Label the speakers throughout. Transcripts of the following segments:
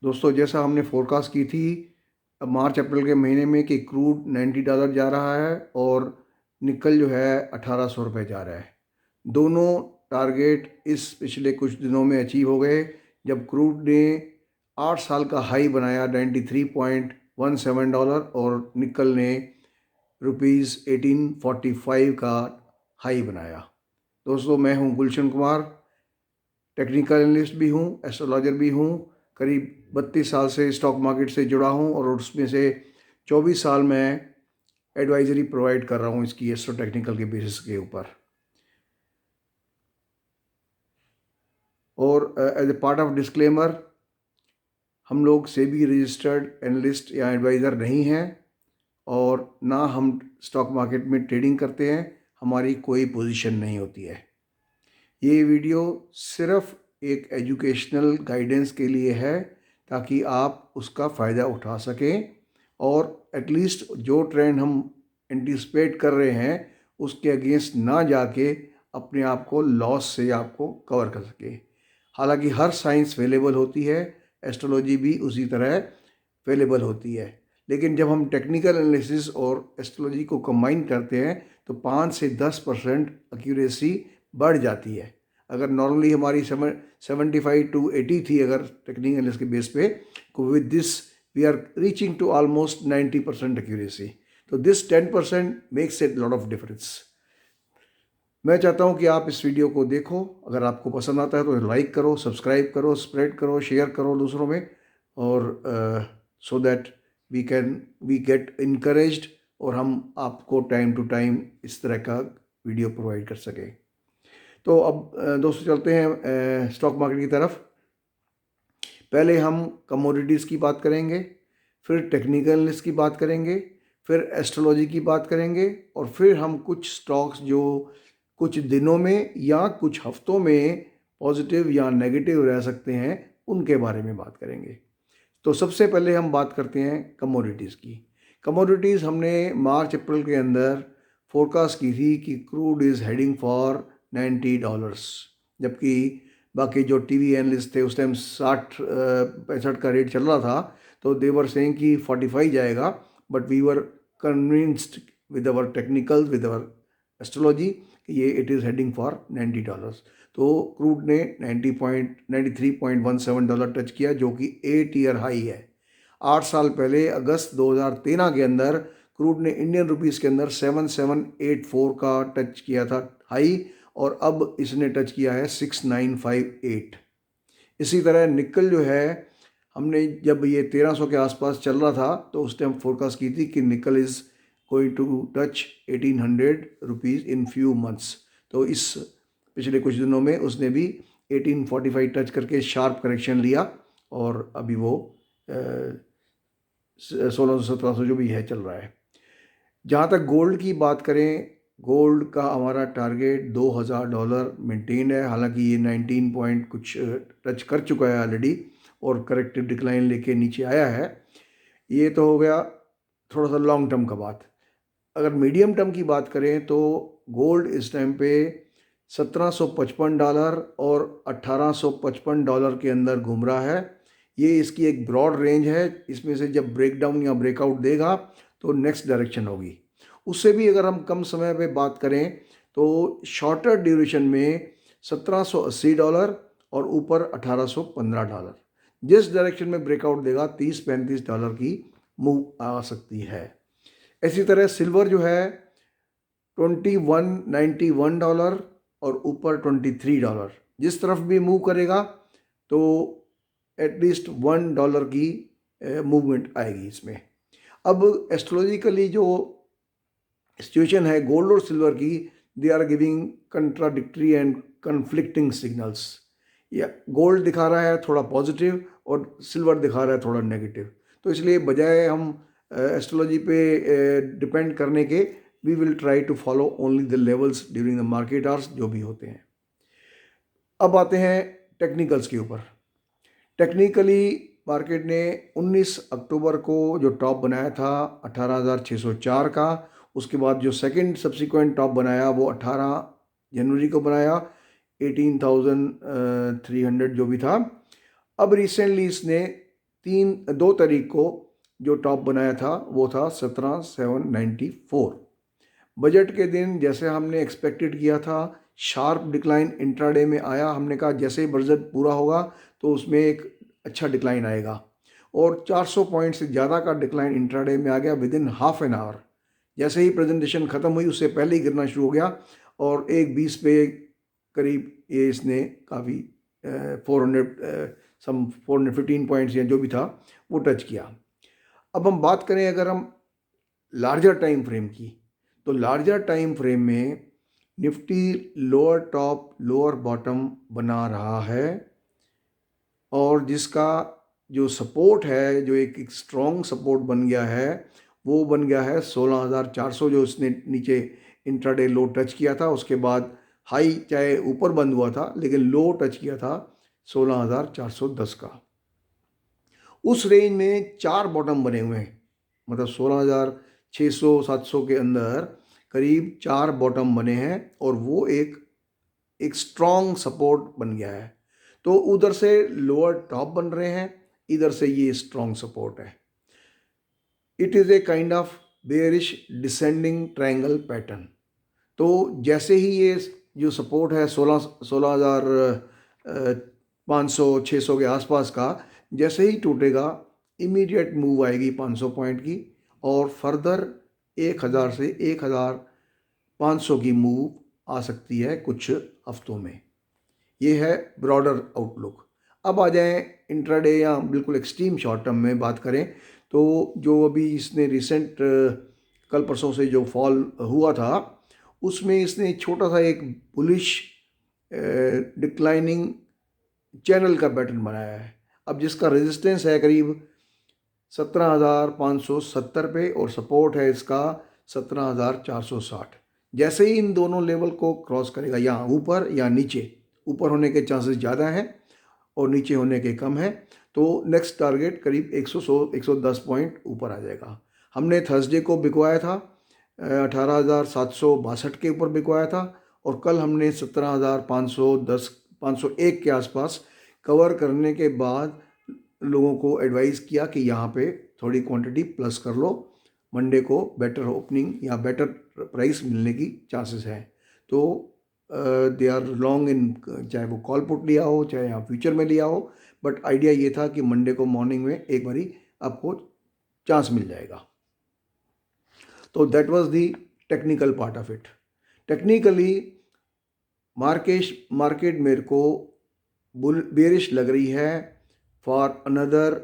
Speaker 1: दोस्तों, जैसा हमने फोरकास्ट की थी मार्च अप्रैल के महीने में कि क्रूड $90 जा रहा है और निकल जो है $1800 जा रहा है। दोनों टारगेट इस पिछले कुछ दिनों में अचीव हो गए जब क्रूड ने 8 साल का हाई बनाया $93.17 और निकल ने रुपीज़ 1845 का हाई बनाया। दोस्तों, मैं हूं गुलशन कुमार, टेक्निकल एनालिस्ट भी हूँ, एस्ट्रोलॉजर भी हूँ। करीब 32 साल से स्टॉक मार्केट से जुड़ा हूँ और उसमें से 24 साल मैं एडवाइजरी प्रोवाइड कर रहा हूँ इसकी एस्ट्रो टेक्निकल के बेसिस के ऊपर। और as a part of disclaimer, हम लोग सेबी रजिस्टर्ड एनालिस्ट या एडवाइज़र नहीं हैं और ना हम स्टॉक मार्केट में ट्रेडिंग करते हैं, हमारी कोई पोजीशन नहीं होती है। ये वीडियो सिर्फ एक एजुकेशनल गाइडेंस के लिए है ताकि आप उसका फ़ायदा उठा सकें और एटलीस्ट जो ट्रेंड हम एंटिसिपेट कर रहे हैं उसके अगेंस्ट ना जाके अपने आप को लॉस से आपको कवर कर सके। हालांकि हर साइंस फेलेबल होती है, एस्ट्रोलॉजी भी उसी तरह फेलेबल होती है, लेकिन जब हम टेक्निकल एनालिसिस और एस्ट्रोलॉजी को कंबाइन करते हैं तो 5 से 10% एक्यूरेसी बढ़ जाती है। अगर नॉर्मली हमारी 75 to 80 थी अगर टेक्निकल एनालिसिस के बेस पे, तो with this we are reaching to almost 90% accuracy. तो this 10% makes it lot of difference. मैं चाहता हूं कि आप इस वीडियो को देखो, अगर आपको पसंद आता है तो लाइक करो, सब्सक्राइब करो, स्प्रेड करो, शेयर करो दूसरों में, और so that we get encouraged और हम आपको टाइम टू टाइम इस तरह का वीडियो प्रोवाइड कर सकें। तो अब दोस्तों चलते हैं स्टॉक मार्केट की तरफ। पहले हम कमोडिटीज़ की बात करेंगे, फिर टेक्निकल एनालिसिस की बात करेंगे, फिर एस्ट्रोलॉजी की बात करेंगे और फिर हम कुछ स्टॉक्स जो कुछ दिनों में या कुछ हफ्तों में पॉजिटिव या नेगेटिव रह सकते हैं उनके बारे में बात करेंगे। तो सबसे पहले हम बात करते हैं कमोडिटीज़ की। कमोडिटीज़ हमने मार्च अप्रैल के अंदर फोरकास्ट की थी कि क्रूड इज़ हेडिंग फॉर $90, जबकि बाकी जो टीवी एनालिस्ट थे उस टाइम 60-65 का रेट चल रहा था, तो दे वर सेइंग कि 45 जाएगा, but we were convinced with our technical, with our astrology कि ये इट इज़ हेडिंग फॉर $90। तो क्रूड ने $93.17 टच किया, जो कि 8 ईयर हाई है। 8 साल पहले अगस्त 2013 के अंदर क्रूड ने इंडियन रुपीज़ के अंदर 7784 का टच किया था हाई, और अब इसने टच किया है 6958। इसी तरह निकल जो है, हमने जब ये 1300 के आसपास चल रहा था तो उस टाइम फोरकास्ट की थी कि nickel is going to touch 1800 rupees in few months. तो इस पिछले कुछ दिनों में उसने भी 1845 टच करके शार्प करेक्शन लिया और अभी वो 1600-1700 जो भी है चल रहा है। जहाँ तक गोल्ड की बात करें, गोल्ड का हमारा टारगेट $2000 मेंटेन है। हालांकि ये 19 पॉइंट कुछ टच कर चुका है ऑलरेडी और करेक्टिव डिक्लाइन लेके नीचे आया है। ये तो हो गया थोड़ा सा लॉन्ग टर्म का बात। अगर मीडियम टर्म की बात करें तो गोल्ड इस टाइम पे $1755 और $1855 के अंदर घूम रहा है। ये इसकी एक ब्रॉड रेंज है, इसमें से जब ब्रेकडाउन या ब्रेकआउट देगा तो नेक्स्ट डायरेक्शन होगी। उससे भी अगर हम कम समय पे बात करें तो शॉर्टर ड्यूरेशन में $1780 और ऊपर $1815। जिस डायरेक्शन में ब्रेकआउट देगा $30-35 की मूव आ सकती है। इसी तरह सिल्वर जो है $2191 और ऊपर $23। जिस तरफ भी मूव करेगा तो एटलीस्ट $1 की मूवमेंट आएगी इसमें। अब एस्ट्रोलॉजिकली जो सिचुएशन है गोल्ड और सिल्वर की, they are giving contradictory and conflicting signals. या गोल्ड दिखा रहा है थोड़ा पॉजिटिव और सिल्वर दिखा रहा है थोड़ा नेगेटिव। तो इसलिए बजाय हम एस्ट्रोलॉजी पे डिपेंड करने के, we will try to follow only the levels during the market hours जो भी होते हैं। अब आते हैं टेक्निकल्स के ऊपर। टेक्निकली मार्केट ने 19 अक्टूबर को जो टॉप बनाया था 18,604 का, उसके बाद जो सेकंड सब्सिक्वेंट टॉप बनाया वो 18 जनवरी को बनाया 18,300 जो भी था। अब रिसेंटली इसने 2 तारीख को जो टॉप बनाया था वो था 17,794। बजट के दिन जैसे हमने एक्सपेक्टेड किया था, शार्प डिक्लाइन इंट्राडे में आया। हमने कहा जैसे ही बजट पूरा होगा तो उसमें एक अच्छा डिक्लाइन आएगा, और 400 पॉइंट से ज़्यादा का डिक्लाइन इंट्राडे में आ गया with in half an hour. जैसे ही प्रेजेंटेशन ख़त्म हुई उससे पहले ही गिरना शुरू हो गया, और 1:20 पे करीब ये इसने काफ़ी 415 पॉइंट्स या जो भी था वो टच किया। अब हम बात करें अगर हम लार्जर टाइम फ्रेम की, तो लार्जर टाइम फ्रेम में Nifty lower top lower bottom बना रहा है, और जिसका जो सपोर्ट है, जो एक स्ट्रॉन्ग सपोर्ट बन गया है, वो बन गया है 16,400, जो उसने नीचे इंट्राडे लो टच किया था। उसके बाद हाई चाहे ऊपर बंद हुआ था लेकिन लो टच किया था 16,410 का। उस रेंज में 4 बॉटम बने हुए हैं, मतलब 16,600 700 के अंदर करीब 4 बॉटम बने हैं, और वो एक स्ट्रॉन्ग सपोर्ट बन गया है। तो उधर से लोअर टॉप बन रहे हैं, इधर से ये स्ट्रॉन्ग सपोर्ट है। It is a kind of bearish descending triangle pattern. तो जैसे ही ये जो सपोर्ट है 16,500 600 के आसपास का, जैसे ही टूटेगा इमीडिएट मूव आएगी 500 पॉइंट की, और फर्दर 1,000 से 1,500 की मूव आ सकती है कुछ हफ्तों में। ये है ब्रॉडर आउटलुक। अब आ जाएं इंट्राडे या बिल्कुल एक्सट्रीम शॉर्ट टर्म में बात करें, तो जो अभी इसने रिसेंट कल परसों से जो फॉल हुआ था, उसमें इसने छोटा सा एक बुलिश डिक्लाइनिंग चैनल का पैटर्न बनाया है। अब जिसका रेजिस्टेंस है करीब 17,570 पे, और सपोर्ट है इसका 17,460। जैसे ही इन दोनों लेवल को क्रॉस करेगा, या ऊपर या नीचे, ऊपर होने के चांसेस ज़्यादा हैं और नीचे होने के कम है, तो नेक्स्ट टारगेट करीब 110 पॉइंट ऊपर आ जाएगा। हमने थर्सडे को बिकवाया था 18,762 के ऊपर बिकवाया था, और कल हमने 17,510 501 के आसपास कवर करने के बाद लोगों को एडवाइस किया कि यहाँ पे थोड़ी क्वांटिटी प्लस कर लो, मंडे को बेटर ओपनिंग या बेटर प्राइस मिलने की चांसेस हैं। तो दे आर लॉन्ग इन, चाहे वो कॉल पुट लिया हो चाहे आप फ्यूचर में लिया हो, बट आइडिया ये था कि मंडे को मॉर्निंग में एक बारी आपको चांस मिल जाएगा। तो that was the technical part of it. Technically market मेरे को बेरिश लग रही है for another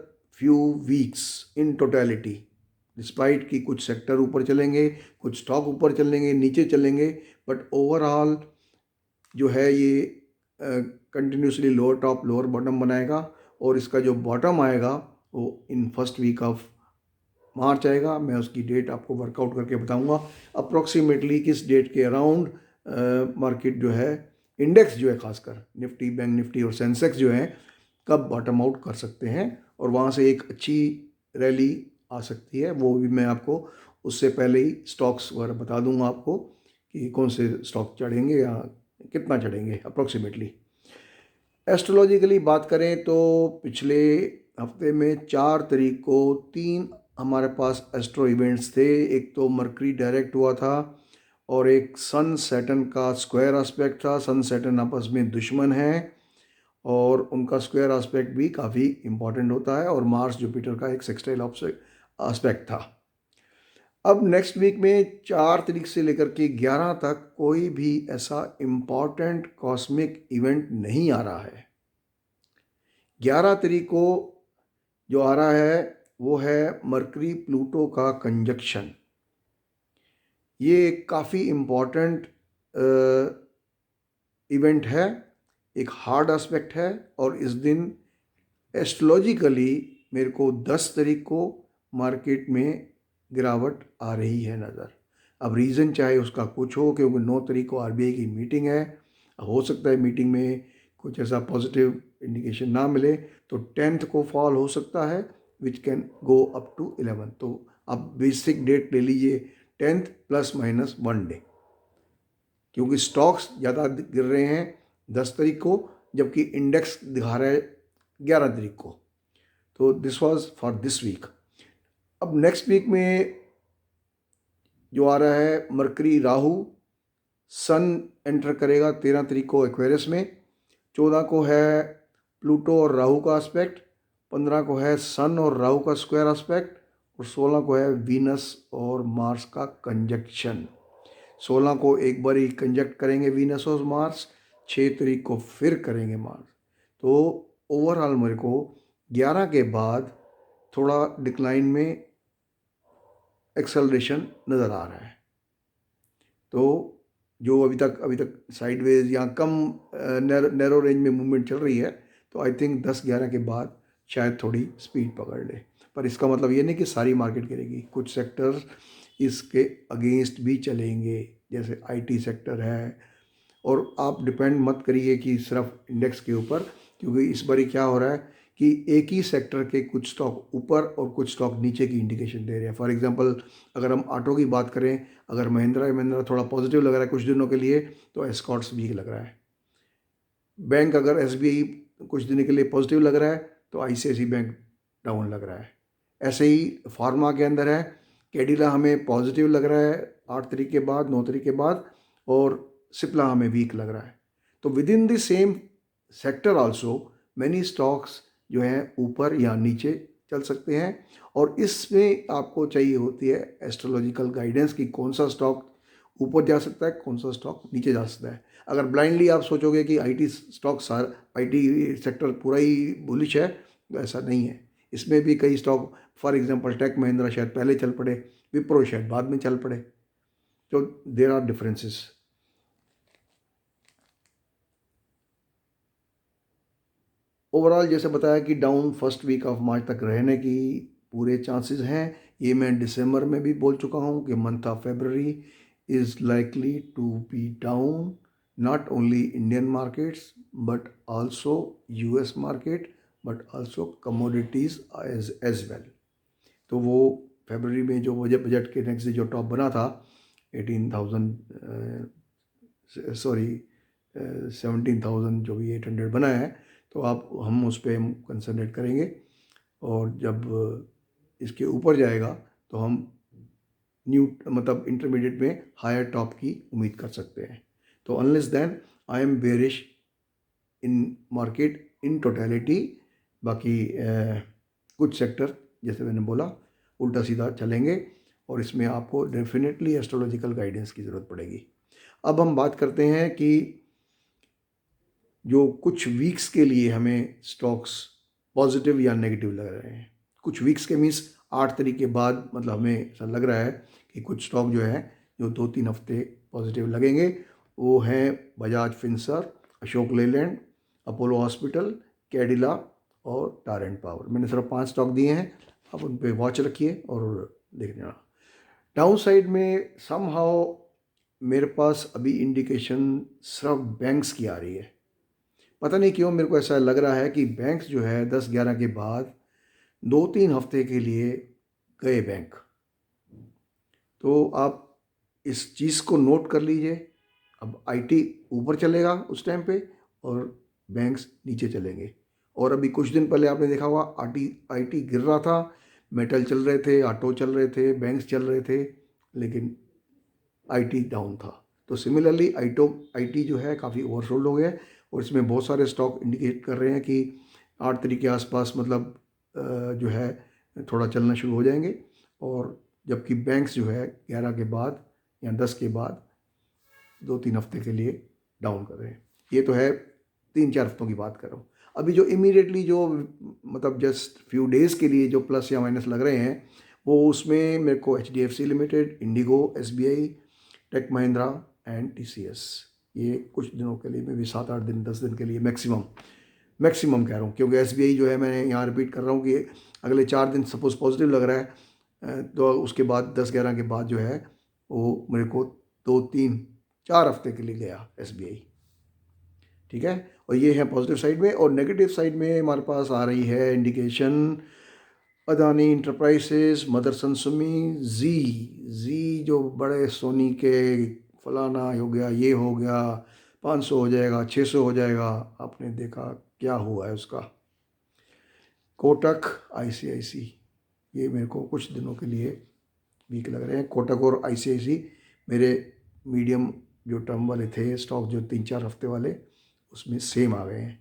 Speaker 1: few weeks in totality, despite कि कुछ सेक्टर ऊपर चलेंगे, कुछ स्टॉक ऊपर चलेंगे, नीचे चलेंगे, बट ओवरऑल जो है ये continuously lower top lower bottom बनाएगा, और इसका जो बॉटम आएगा वो in first week of March आएगा। मैं उसकी डेट आपको वर्कआउट करके बताऊंगा अप्रॉक्सीमेटली किस डेट के अराउंड मार्केट जो है, इंडेक्स जो है, खासकर निफ्टी, बैंक निफ्टी और सेंसेक्स जो है, कब बॉटम आउट कर सकते हैं, और वहाँ से एक अच्छी रैली आ सकती है। वो भी मैं आपको उससे पहले ही स्टॉक्स वगैरह बता दूंगा आपको कि कौन से स्टॉक चढ़ेंगे या कितना चढ़ेंगे अप्रॉक्सीमेटली। एस्ट्रोलॉजिकली बात करें तो पिछले हफ्ते में 4 तारीख को 3 हमारे पास एस्ट्रो इवेंट्स थे। एक तो मरकरी डायरेक्ट हुआ था, और एक सन सैटर्न का स्क्वायर एस्पेक्ट था। सन सैटर्न आपस में दुश्मन हैं, और उनका स्क्वायर एस्पेक्ट भी काफ़ी इम्पॉर्टेंट होता है, और मार्स जुपिटर का एक सेक्सटाइल एस्पेक्ट था। अब नेक्स्ट वीक में 4 तारीख से लेकर के 11 तक कोई भी ऐसा इम्पॉर्टेंट कॉस्मिक इवेंट नहीं आ रहा है। 11 तारीख को जो आ रहा है वो है मरकरी प्लूटो का कंजक्शन। ये काफ़ी इम्पॉर्टेंट इवेंट है, एक हार्ड एस्पेक्ट है, और इस दिन एस्ट्रोलॉजिकली मेरे को 10 तारीख को मार्केट में गिरावट आ रही है नज़र। अब रीज़न चाहे उसका कुछ हो, क्योंकि 9 तारीख को आरबीआई की मीटिंग है, हो सकता है मीटिंग में कुछ ऐसा पॉजिटिव इंडिकेशन ना मिले, तो 10th को फॉल हो सकता है, which can go up to 11। तो आप बेसिक डेट ले लीजिए 10th ±1 डे, क्योंकि स्टॉक्स ज़्यादा गिर रहे हैं 10 तारीख को, जबकि इंडेक्स दिखा रहा है 11 तारीख को। तो this was for this week. अब नेक्स्ट वीक में जो आ रहा है, मरकरी राहु, सन एंटर करेगा 13 तारीख को एक्वेरियस में, 14 को है प्लूटो और राहु का एस्पेक्ट, 15 को है सन और राहु का स्क्वायर एस्पेक्ट, और 16 को है वीनस और मार्स का कंजक्शन। 16 को एक बार ही कंजक्ट करेंगे वीनस और मार्स, 6 तारीख को फिर करेंगे मार्स। तो ओवरऑल मेरे को 11 के बाद थोड़ा डिक्लाइन में एक्सेलरेशन नज़र आ रहा है। तो जो अभी तक साइडवेज या कम नैरो रेंज में मूवमेंट चल रही है, तो आई थिंक 10-11 के बाद शायद थोड़ी स्पीड पकड़ ले। पर इसका मतलब ये नहीं कि सारी मार्केट गिरेगी, कुछ सेक्टर इसके अगेंस्ट भी चलेंगे, जैसे आईटी सेक्टर है। और आप डिपेंड मत करिए कि सिर्फ इंडेक्स के ऊपर, क्योंकि इस बारी क्या हो रहा है कि एक ही सेक्टर के कुछ स्टॉक ऊपर और कुछ स्टॉक नीचे की इंडिकेशन दे रहे हैं। फॉर एग्जांपल अगर हम ऑटो की बात करें, अगर महिंद्रा थोड़ा पॉजिटिव लग रहा है कुछ दिनों के लिए, तो एस्कॉर्ट्स वीक लग रहा है। बैंक अगर एसबीआई कुछ दिन के लिए पॉजिटिव लग रहा है, तो आईसीआईसी बैंक डाउन लग रहा है। ऐसे ही फार्मा के अंदर है, कैडिला हमें पॉजिटिव लग रहा है 8 तारीख के बाद, 9 तारीख के बाद, और सिप्ला हमें वीक लग रहा है। तो with in the same sector also many stocks जो हैं ऊपर या नीचे चल सकते हैं। और इसमें आपको चाहिए होती है एस्ट्रोलॉजिकल गाइडेंस कि कौन सा स्टॉक ऊपर जा सकता है, कौन सा स्टॉक नीचे जा सकता है। अगर ब्लाइंडली आप सोचोगे कि आईटी स्टॉक आईटी सेक्टर पूरा ही बुलिश है, तो ऐसा नहीं है। इसमें भी कई stock, for example Tech Mahindra शायद पहले चल पड़े, विप्रो शायद बाद में चल पड़े, तो देयर आर डिफरेंसेस। ओवरऑल जैसे बताया कि down first week of March तक रहने की पूरे चांसेस हैं। ये मैं दिसंबर में भी बोल चुका हूँ कि month of February is likely to be down, not only Indian markets but also US market, but also commodities as well. तो वो फरवरी में जो बजट के नेक्स्ट डे जो टॉप बना था 18,000 सॉरी 17,000 जो भी 800 बना है, तो आप हम उस पर कंसंट्रेट करेंगे। और जब इसके ऊपर जाएगा तो हम न्यू मतलब इंटरमीडिएट में हायर टॉप की उम्मीद कर सकते हैं। तो unless then I am bearish in market in totality. बाकी कुछ सेक्टर जैसे मैंने बोला उल्टा सीधा चलेंगे, और इसमें आपको डेफिनेटली एस्ट्रोलॉजिकल गाइडेंस की ज़रूरत पड़ेगी। अब हम बात करते हैं कि जो कुछ वीक्स के लिए हमें स्टॉक्स पॉजिटिव या नेगेटिव लग रहे हैं। कुछ वीक्स के मीन्स 8 तारीख के बाद, मतलब हमें ऐसा लग रहा है कि कुछ स्टॉक जो है जो 2-3 हफ्ते पॉजिटिव लगेंगे, वो हैं Bajaj Finserv, Ashok Leyland, Apollo hospital, Cadila और टारेंट पावर। मैंने सिर्फ 5 स्टॉक दिए हैं, आप उन पर वॉच रखिए और देख लेना। डाउन साइड में समहाउ मेरे पास अभी इंडिकेशन सिर्फ बैंक्स की आ रही है। पता नहीं क्यों मेरे को ऐसा लग रहा है कि बैंक्स जो है 10-11 के बाद 2-3 हफ्ते के लिए गए बैंक। तो आप इस चीज़ को नोट कर लीजिए। अब आईटी ऊपर चलेगा उस टाइम पे और बैंक्स नीचे चलेंगे। और अभी कुछ दिन पहले आपने देखा होगा आईटी गिर रहा था, मेटल चल रहे थे, ऑटो चल रहे थे, बैंक्स चल रहे थे, लेकिन आईटी डाउन था। तो सिमिलरली आईटी जो है काफ़ी ओवरसोल्ड हो गया है, और इसमें बहुत सारे स्टॉक इंडिकेट कर रहे हैं कि 8 तारीख के आसपास मतलब जो है थोड़ा चलना शुरू हो जाएंगे। और जबकि बैंक्स जो है 11 के बाद या 10 के बाद 2-3 हफ्ते के लिए डाउन कर रहे हैं। ये तो है 3-4 हफ्तों की बात कर रहा हूँ। अभी जो इमीडिएटली जो मतलब जस्ट फ्यू डेज़ के लिए जो प्लस या माइनस लग रहे हैं, वो उसमें मेरे को HDFC limited, IndiGo, SBI, Tech Mahindra and TCS, ये कुछ दिनों के लिए, मैं भी 7-8 दिन 10 दिन के लिए मैक्सिमम कह रहा हूँ, क्योंकि SBI जो है मैंने यहाँ रिपीट कर रहा हूँ कि अगले 4 दिन सपोज पॉजिटिव लग रहा है, तो उसके बाद 10-11 के बाद जो है वो मेरे को 2-3-4 हफ्ते के लिए गया SBI। ठीक है, और ये है पॉजिटिव साइड में। और नेगेटिव साइड में हमारे पास आ रही है इंडिकेशन अदानी इंटरप्राइजेस, मदरसन सुमी, जी जो बड़े सोनी के फलाना हो गया, ये हो गया, 500 हो जाएगा, 600 हो जाएगा, आपने देखा क्या हुआ है उसका। कोटक, ICIC, ये मेरे को कुछ दिनों के लिए वीक लग रहे हैं। कोटक और ICIC मेरे मीडियम जो टर्म वाले थे स्टॉक, जो 3-4 हफ्ते वाले, उसमें सेम आ गए हैं।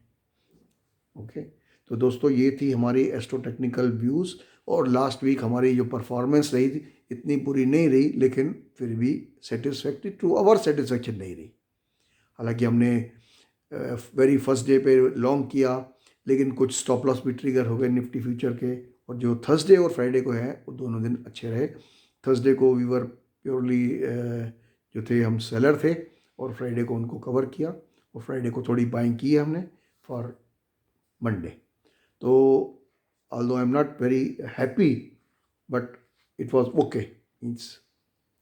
Speaker 1: ओके, तो दोस्तों ये थी हमारी एस्ट्रो टेक्निकल व्यूज़। और लास्ट वीक हमारी जो परफॉर्मेंस रही थी इतनी बुरी नहीं रही, लेकिन फिर भी सेटिस्फैक्ट्री टू आवर सेटिस्फैक्शन नहीं रही। हालांकि हमने वेरी फर्स्ट डे पे लॉन्ग किया, लेकिन कुछ स्टॉप लॉस भी ट्रिगर हो गए निफ्टी फ्यूचर के। और जो थर्सडे और फ्राइडे को है वो दोनों दिन अच्छे रहे। थर्सडे को वी वर प्योरली जो थे हम सेलर थे, और फ्राइडे को उनको कवर किया, और फ्राइडे को थोड़ी बाइंग की है हमने फॉर मंडे। तो although I am not very happy, but it was okay. Means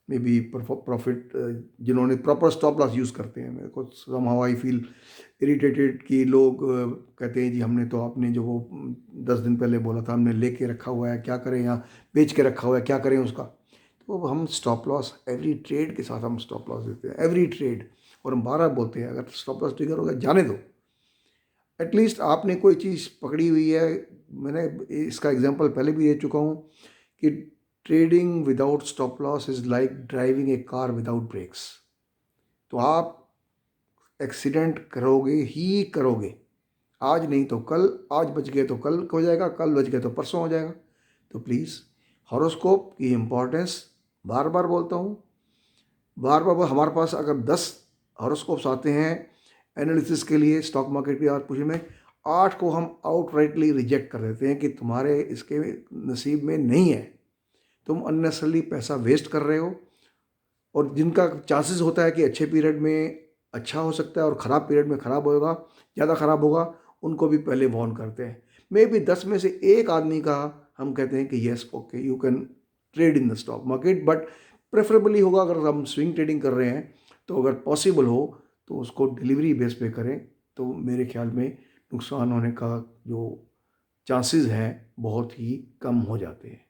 Speaker 1: may be profit, जिन्होंने प्रॉपर स्टॉप लॉस यूज़ करते हैं, मेरे को समहाउ आई फील इरिटेटेड कि लोग कहते हैं जी हमने तो आपने जो वो 10 दिन पहले बोला था हमने लेके रखा हुआ है, क्या करें, यहाँ बेच के रखा हुआ है, क्या करें उसका। तो हम स्टॉप लॉस एवरी ट्रेड के साथ हम स्टॉप लॉस देते हैं, एवरी ट्रेड। और हम 12 बोलते हैं अगर स्टॉप लॉस ट्रिगर होगा जाने दो, एटलीस्ट आपने कोई चीज़ पकड़ी हुई है। मैंने इसका एग्जांपल पहले भी दे चुका हूँ कि trading without stop loss is like driving a car without brakes. तो आप एक्सीडेंट करोगे ही करोगे, आज नहीं तो कल, आज बच गए तो कल हो जाएगा, कल बच गए तो परसों हो जाएगा। तो प्लीज़ हॉरोस्कोप की इम्पोर्टेंस बार बार बोलता हूँ, बार बार हमारे पास अगर 10 हॉरोस्कोप्स आते हैं एनालिसिस के लिए स्टॉक मार्केट की आज पूछने में, 8 को हम आउटराइटली रिजेक्ट कर देते हैं कि तुम्हारे इसके नसीब में नहीं है, तुम अननेसेसरली पैसा वेस्ट कर रहे हो। और जिनका चांसेस होता है कि अच्छे पीरियड में अच्छा हो सकता है और ख़राब पीरियड में ख़राब होगा, ज़्यादा ख़राब होगा, उनको भी पहले वार्न करते हैं। मे बी 10 में से एक आदमी का हम कहते हैं कि yes okay you can trade in the stock market, but preferably होगा अगर हम स्विंग ट्रेडिंग कर रहे हैं तो अगर पॉसिबल हो तो उसको डिलीवरी बेस पे करें, तो मेरे ख्याल में नुकसान होने का जो चांसेस हैं बहुत ही कम हो जाते हैं।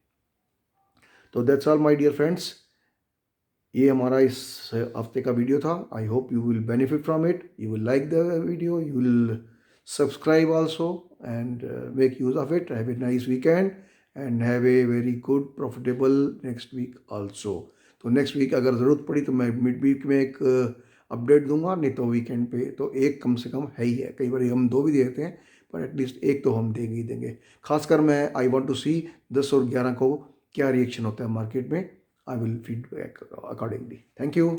Speaker 1: तो that's all my dear friends, ये हमारा इस हफ्ते का वीडियो था। I hope you will benefit from it, you will like the video, you will subscribe also and make use of it. Have a nice weekend and have a very good profitable next week also. तो next week अगर ज़रूरत पड़ी तो मैं mid week में एक update दूंगा, नहीं तो वीकेंड पे तो एक कम से कम है ही है। कई बार हम 2 भी देते हैं, पर एटलीस्ट एक तो हम देंगे ही देंगे। खासकर मैं आई वॉन्ट टू सी 10 और 11 को क्या रिएक्शन होता है मार्केट में। I will feedback accordingly. Thank you.